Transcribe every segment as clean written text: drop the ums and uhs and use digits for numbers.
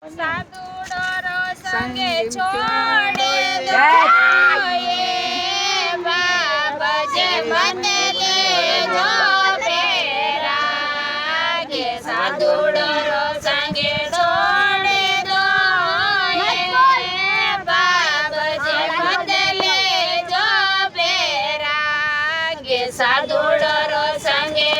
સાધુડો સંગે છોડે દોયે બાબજે મને લેજો પેરા કે સાધુડો સંગે છોડે દોયે બાબજે મને લેજો પેરા કે સાધુડો સંગે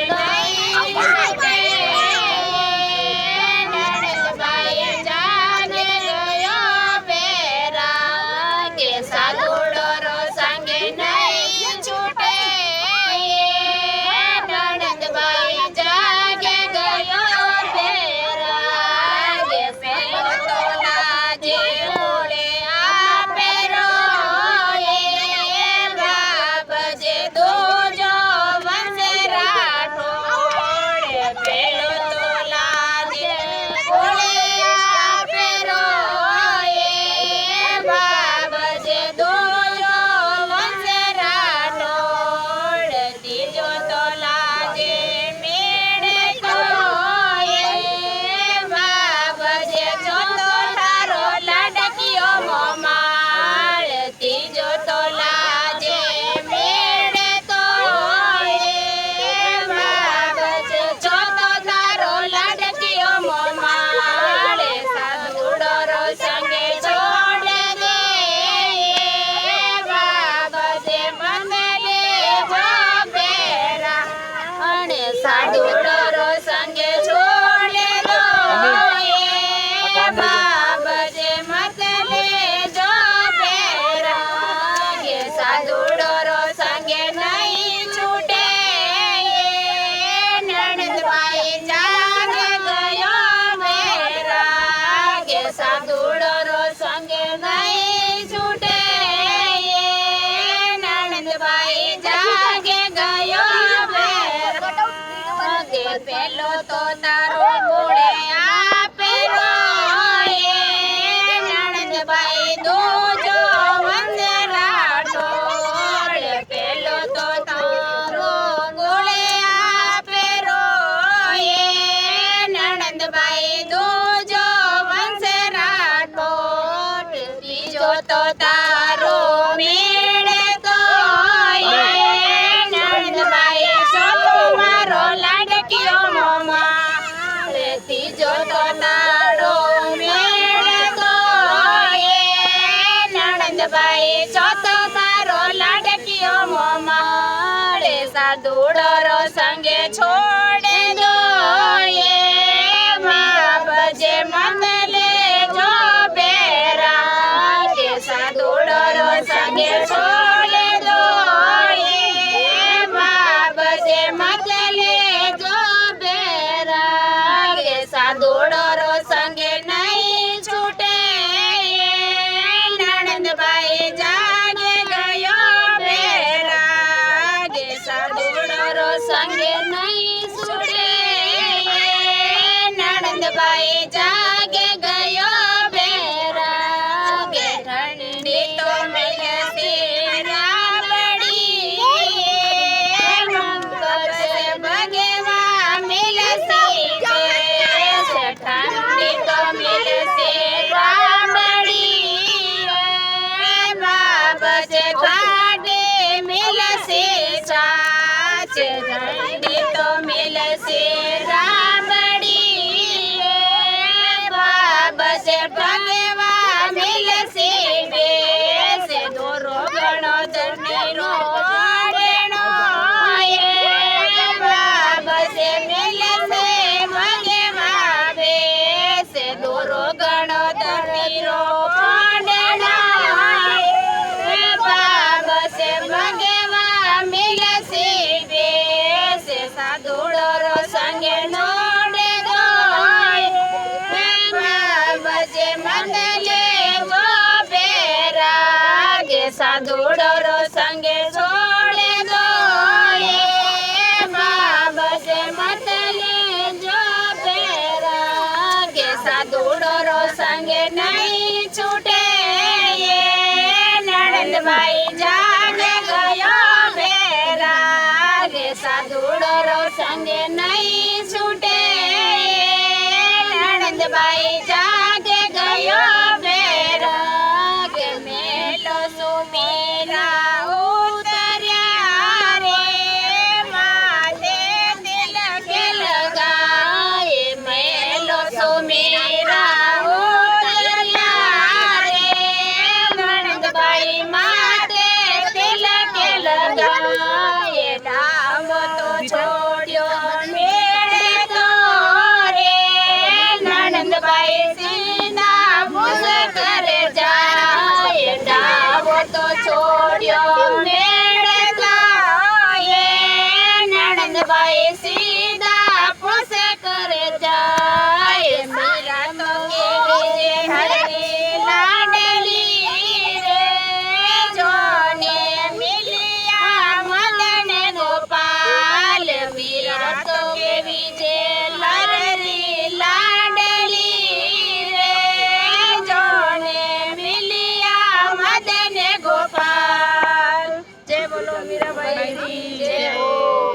સાધુડો સંગે છોડે દોયે બાબજે મત લેજો પેરા કે સાધુડો સંગે નહીં છૂટે નણંદબાઈ જાગે ગયો મેરા કે સાધુડો સંગે નહીં છૂટે નણંદબાઈ જાગે ગયો પેલો તો તારો મૂળે આપેલો નણંદબાઈ દોજો વંદરાઠો પેલો તો તારો મૂળે આપેલો નણંદબાઈ દોજો વંશરાઠો ત્રીજો તો તારો મેળે તો નણંદબાઈ સોતો મારો ત્રીજો તો તારો મેળતો નણંદબાઈ ચોથો તારો લાડકીયો મોમાળે સાધુડો સંગે છોડે દોયે બાબજે મત લેજો પેરા કે સાધુડો સંગે છોડે દોયે બાબજે મત લેજો સાધુડો સંગે નહીં છૂટે નણંદબાઈ જાગે ગયો પેરા કે સાધુડો સંગે નહીં છૂટે નણંદબાઈ જાગે ગયો પેરા કે ઠંડી તો મિલતી રાબડી મંગળ સે ભગવા મિલતી ઠંડી તો મિલશે રાબડી બાબજે ઠાડે મિલશે સાચ ઠંડી તો મિલશે રાબડી બાબજે ભગવા મિલશે બેસે દોરો ગણો ધરણીરો ડેણો બાબજે મિલશે દોરો ગણો ધરણીરો બાબસે ભગવા મિલશે બેસે સાધુડો સંગે નોડે બાબસે મત લેજો પેરા કે સાધુડો સંગે છોડે દોયે બાબસે મત લેજો પેરા કે સાધુડો સંગે નહીં છૂટે નણંદબાઈ જાગે ગયો પેરા કે સાધુડો સંગે નહીં છૂટે નણંદબાઈ જાગે સીધા પૂછે કરે જાય ડાવો તો છોડ્યો મેળતા એ નણંદબાઈ સીધા પૂછે કરે જાય મીરા તો કેવી હરી લાડલી રે જોને મિલિયા મદન ગોપાલ મીરા તો કેવી છે લરરી લાડલી રે જોને મિલિયા મદન ગોપાલ જય બોલો મીરાબાઈ જય હો